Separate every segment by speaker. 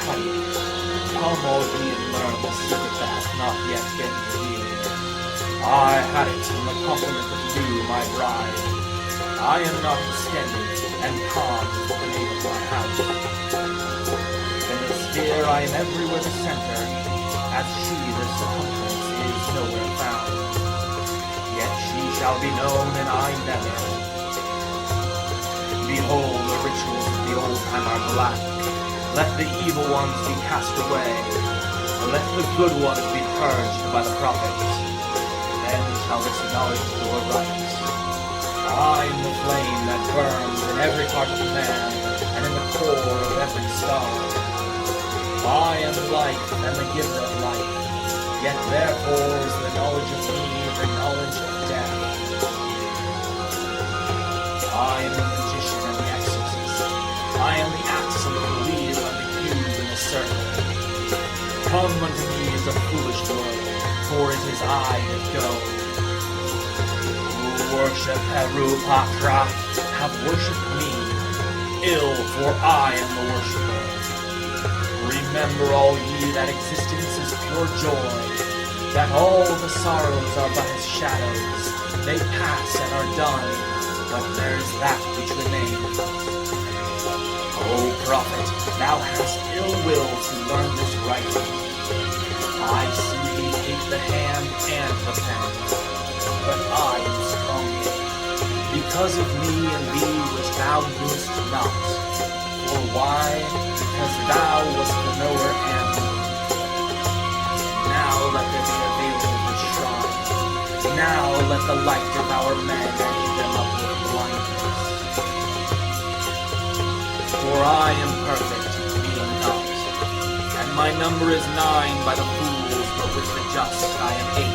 Speaker 1: Hadit, come all ye and learn the secret that hath not yet been revealed. I, Hadit, am the compliment of you, my bride. I am not extended, and calm is the name of my house. In the sphere I am everywhere the center, as she the circumference is nowhere found. Yet she shall be known, and I never. Behold, the rituals of the old time are black. Let the evil ones be cast away. Let the good ones be purged by the prophets. Then shall this knowledge go aright. I am the flame that burns in every heart of man, and in the core of every star. I am life and the giver of life, yet therefore is the knowledge of me the knowledge of death. I am the magician and the exorcist. I am the axle of the wheel and the cube in the circle. Come unto me as a foolish world, for it is I that go. Who worship Heru Patra have worshipped me. Ill, for I am the worshipper. Remember all ye that existence is pure joy, that all the sorrows are but as shadows. They pass and are done, but there is that which remains. O prophet, thou hast ill will to learn this writing. I see thee take the hand and the pen, but I am stronger, because of me and thee which thou knewest not. For why? Because thou wast the knower and me. Now let there be a veiling of the shrine. Now let the light devour men and eat them up with blindness. For I am perfect, being not, and my number is 9 by the fools, but with the just I am 8,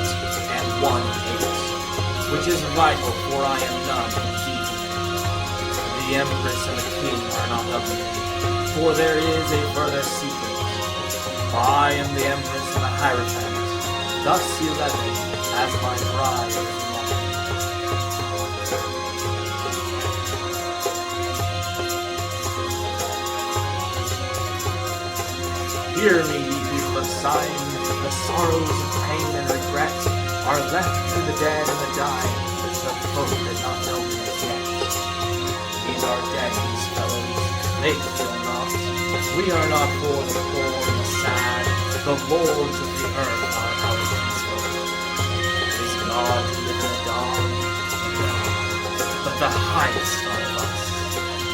Speaker 1: and 1 8, which is vital, for I am none indeed. The empress and the king are not of me, for there is a further secret. I am the empress and the hierophant, thus 11, as my bride is 11. Hear me, ye people of Zion, the sorrows of pain and regret are left to the dead and the dying, which the folk did not know me as yet. These are dead, these fellows, they feel not. We are not for the poor and the sad, the lords of the earth are our kinsfolk. Is God to live in the dawn? No, but the highest are of us.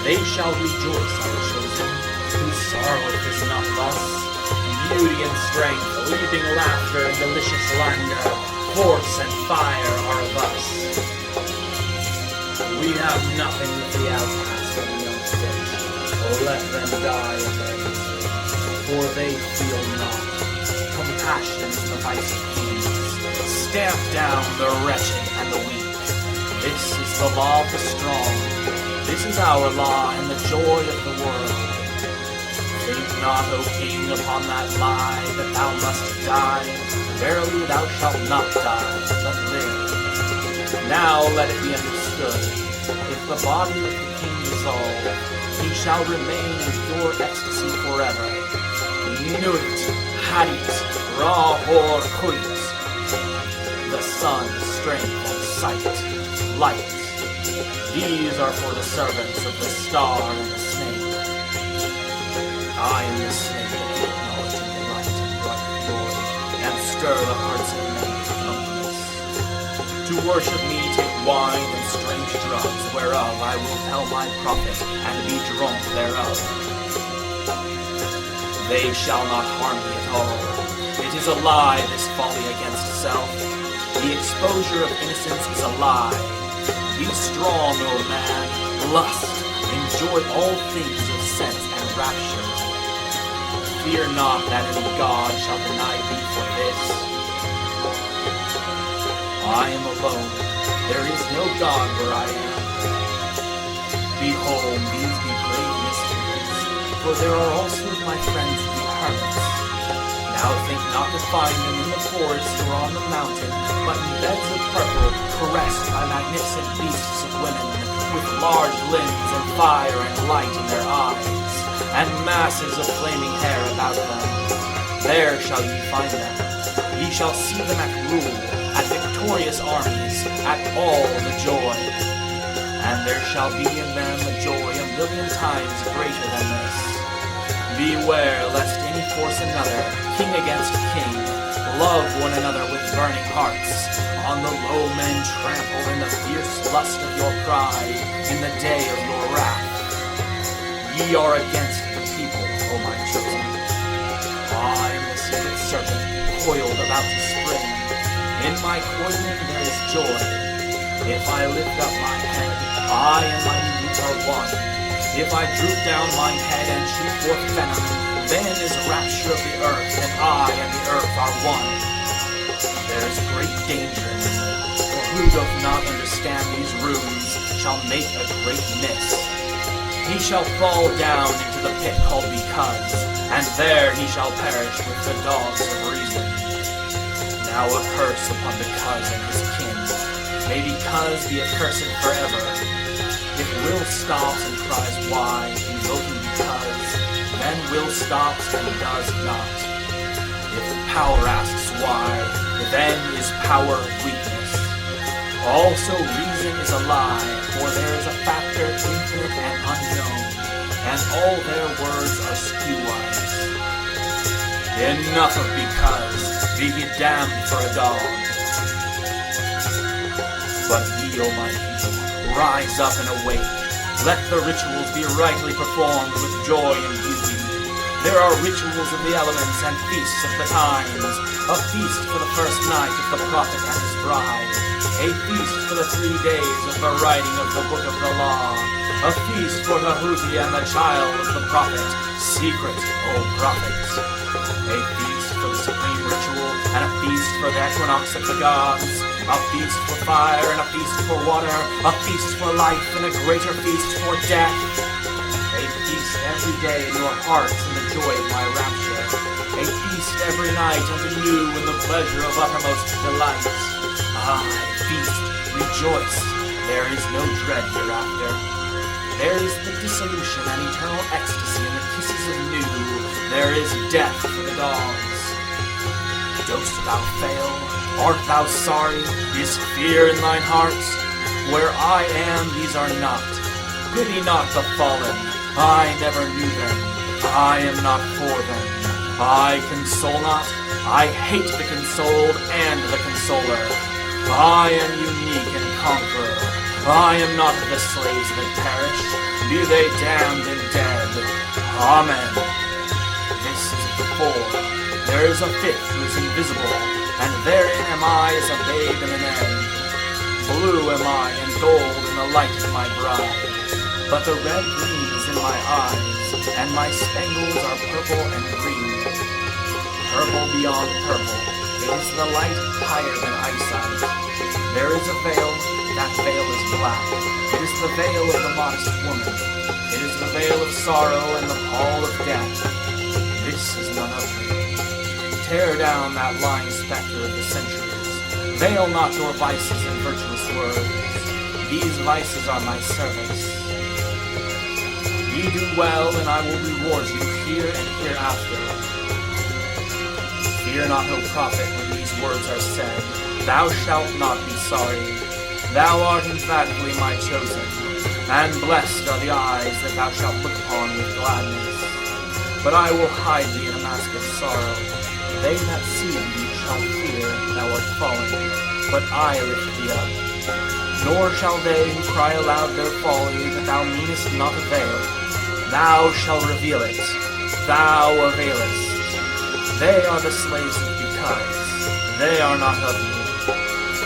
Speaker 1: They shall rejoice, our chosen, who sorroweth is not thus. Beauty and strength, leaping laughter and delicious languor, force and fire are of us. We have nothing with the outcast and the unfit. Let them die in their misery, for they feel not. Compassion is the vice of kings. Stamp down the wretched and the weak. This is the law of the strong. This is our law and the joy of the world. Think not, O king, upon that lie that thou must die. Verily thou shalt not die, but live. Now let it be understood, if the body of the king dissolve, he shall remain in pure ecstasy forever. Nuit, Hadit, Ra Hor Kuit. The sun, strength, and sight, light. These are for the servants of the star and the snake. I am the snake that give knowledge and delight and bright glory, and stir the hearts of men to drunkenness. To worship me take wine and strange drugs, whereof I will tell my prophet, and be drunk thereof. They shall not harm me at all. It is a lie, this folly against self. The exposure of innocence is a lie. Be strong, O man, lust, enjoy all things of sense and rapture. Fear not that any God shall deny thee for this. I am alone. There is no God where I am. Behold, these be great mysteries, for there are also my friends the hermits. Now think not to find them in the forest or on the mountain, but in beds of purple, caressed by magnificent beasts of women, with large limbs and fire and light in their eyes, and masses of flaming hair about them. There shall ye find them. Ye shall see them at rule, at victorious armies, at all the joy. And there shall be in them a joy 1,000,000 times greater than this. Beware lest any force another, king against king, love one another with burning hearts. On the low men trample in the fierce lust of your pride, in the day of your wrath. Ye are against the people, O my chosen. I am the secret serpent, coiled about to spring. In my coiling there is joy. If I lift up my head, I and my meat are one. If I droop down mine head and shoot forth venom, then is rapture of the earth, and I and the earth are one. There is great danger in me, for who doth not understand these runes shall make a great miss. He shall fall down into the pit called Because, and there he shall perish with the dogs of reason. Now a curse upon Because and his kin. May Because be accursed forever. If Will stops and cries why, invoking Because, then Will stops and does not. If power asks why, then is power weakness. Also reason is a lie, for there is a factor infinite and unknown, and all their words are skew-wise. Enough of Because, be he damned for a dog. But ye, O my people, rise up and awake. Let the rituals be rightly performed with joy and beauty. There are rituals of the elements and feasts of the times. A feast for the first night of the prophet and his bride. A feast for the 3 days of the writing of the book of the law. A feast for Tahuti and the child of the prophet. Secret, O prophets. A feast for the supreme ritual, and a feast for the equinox of the gods. A feast for fire, and a feast for water. A feast for life, and a greater feast for death. A feast every day in your hearts in the joy of my rapture. A feast every night unto you in the pleasure of uttermost delight. Aye, feast, rejoice, there is no dread hereafter. There is the dissolution and eternal ecstasy in the kisses of new. There is death for the dogs. Dost thou fail? Art thou sorry? Is fear in thine heart? Where I am, these are not. Pity not the fallen. I never knew them. I am not for them. I console not. I hate the consoled and the consoler. I am unique and conqueror. I am not of the slaves that perish. Be they damned and dead. Amen. This is of the four. There is a fifth who is invisible, and therein am I as a babe in an egg. Blue am I and gold in the light of my bride. But the red gleam is in my eyes, and my spangles are purple and green. Purple beyond purple, it is the light higher than eyesight. There is a veil, that veil is black. It is the veil of the modest woman. It is the veil of sorrow and the pall of death. This is none of me. Tear down that lying spectre of the centuries. Veil not your vices and virtuous words. These vices are my servants. Ye do well, and I will reward you here and hereafter. Fear not, O prophet, when these words are said. Thou shalt not be sorry. Thou art emphatically my chosen, and blessed are the eyes that thou shalt look upon with gladness. But I will hide thee in a mask of sorrow. They that see thee shall fear thou art fallen, but I lift thee up. Nor shall they who cry aloud their folly that thou meanest not avail. Thou shalt reveal it. Thou availest. They are the slaves of Because. They are not of me.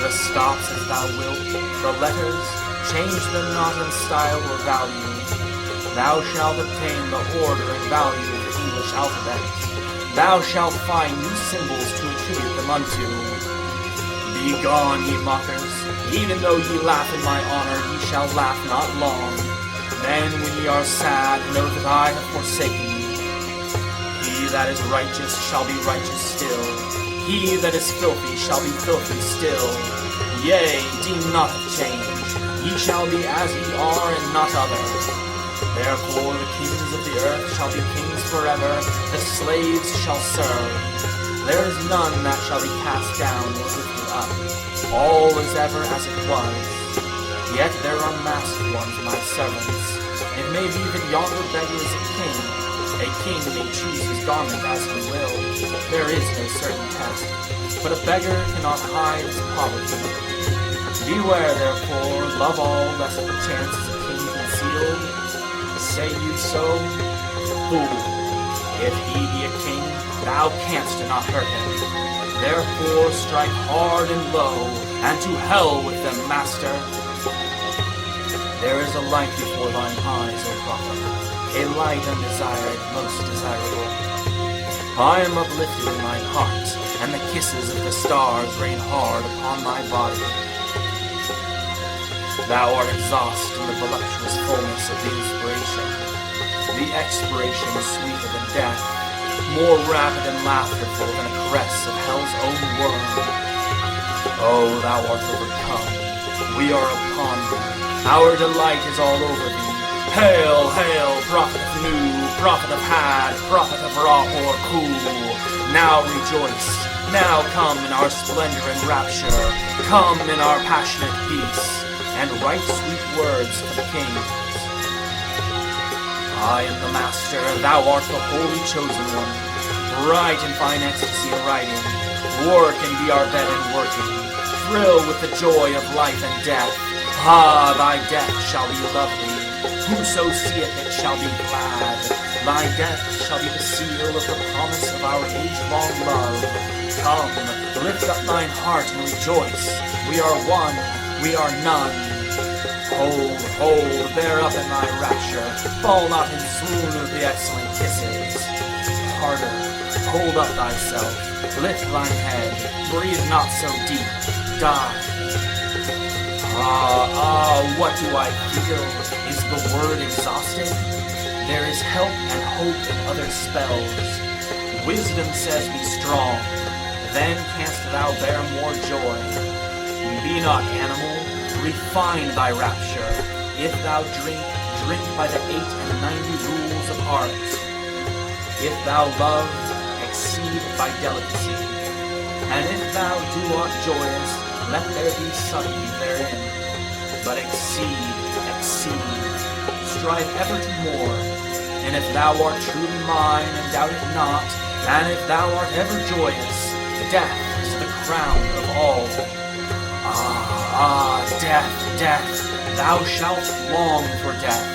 Speaker 1: The stops as thou wilt. The letters, change them not in style or value. Thou shalt obtain the order and value of the English alphabet. Thou shalt find new symbols to attribute them unto. Begone, ye mockers. Even though ye laugh in my honor, ye shall laugh not long. Then when ye are sad, know that I have forsaken you. He that is righteous shall be righteous still. He that is filthy shall be filthy still. Yea, deem not of change. Ye shall be as ye are and not other. Therefore the kings kings of the earth shall be kings forever, the slaves shall serve. There is none that shall be cast down or lifted up. All is ever as it was. Yet there are masked ones, my servants. It may be that yonder beggar is a king. A king may choose his garment as he will. There is no certain test. But a beggar cannot hide his poverty. Beware, therefore, love all, lest perchance is a king concealed. Say you so? Fool, if he be a king, thou canst not hurt him. Therefore strike hard and low, and to hell with them, master. There is a light before thine eyes, O prophet, a light undesired, most desirable. I am uplifted in mine heart, and the kisses of the stars rain hard upon my body. Thou art exhaust in the voluptuous fullness of the inspiration. The expiration is sweeter than death, more rapid and laughterful than a caress of hell's own worm. Oh, thou art overcome. We are upon thee. Our delight is all over thee. Hail, hail, prophet of Nu, prophet of Had, prophet of Ra or Ku. Now rejoice. Now come in our splendor and rapture. Come in our passionate peace. And write sweet words for the kings. I am the master, thou art the holy chosen one. Bright in fine ecstasy in writing, work and be our bed and working. Thrill with the joy of life and death. Ah, thy death shall be lovely. Whoso seeth it shall be glad. Thy death shall be the seal of the promise of our age-long love. Come, lift up thine heart and rejoice. We are one. We are none. Hold, hold, bear up in thy rapture. Fall not in swoon of the excellent kisses. Harder, hold up thyself. Lift thine head. Breathe not so deep. Die. What do I feel? Is the word exhausted? There is help and hope in other spells. Wisdom says be strong. Then canst thou bear more joy. Be not animal, refine thy rapture. If thou drink, drink by the 98 rules of art. If thou love, exceed by delicacy. And if thou do aught joyous, let there be subtlety therein. But exceed, exceed. Strive ever to more. And if thou art truly mine, and doubt it not, and if thou art ever joyous, death is the crown of all. Death, death, thou shalt long for death.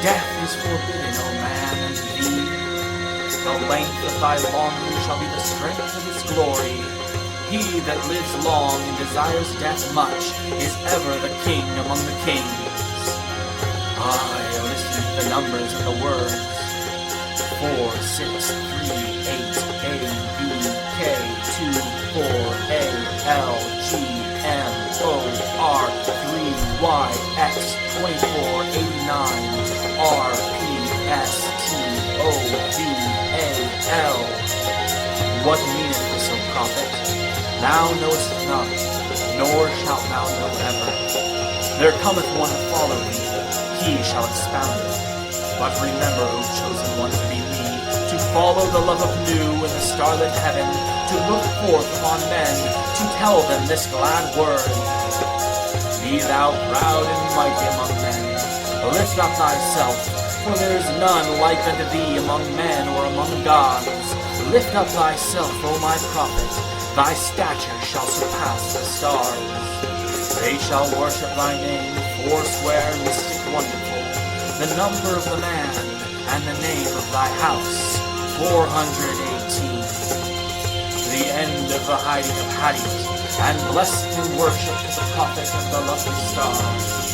Speaker 1: Death is forbidden, O man, and thee. The length of thy longing shall be the strength of his glory. He that lives long and desires death much is ever the king among the kings. I listen to the numbers and the words. 4, 6, 3, 8, A, B, K, 2, 4, A, L, G, M, O, R, 3, Y, X, 24, 89, R, P, S, T, O, V, A, L. What meaneth this, O prophet? Thou knowest not, nor shalt thou know ever. There cometh one to follow thee, he shall expound it. But remember, O chosen one, to be me, to follow the love of Nu in the starlit heaven, to look forth upon men, to tell them this glad word. Be thou proud and mighty among men. Lift up thyself, for there is none like unto thee among men or among gods. Lift up thyself, O my prophet. Thy stature shall surpass the stars. They shall worship thy name, forswear, mystic, wonderful. The number of the man, and the name of thy house, 418. The end of the hiding of Hadit, and blessed and worship to the prophet of the lovely stars.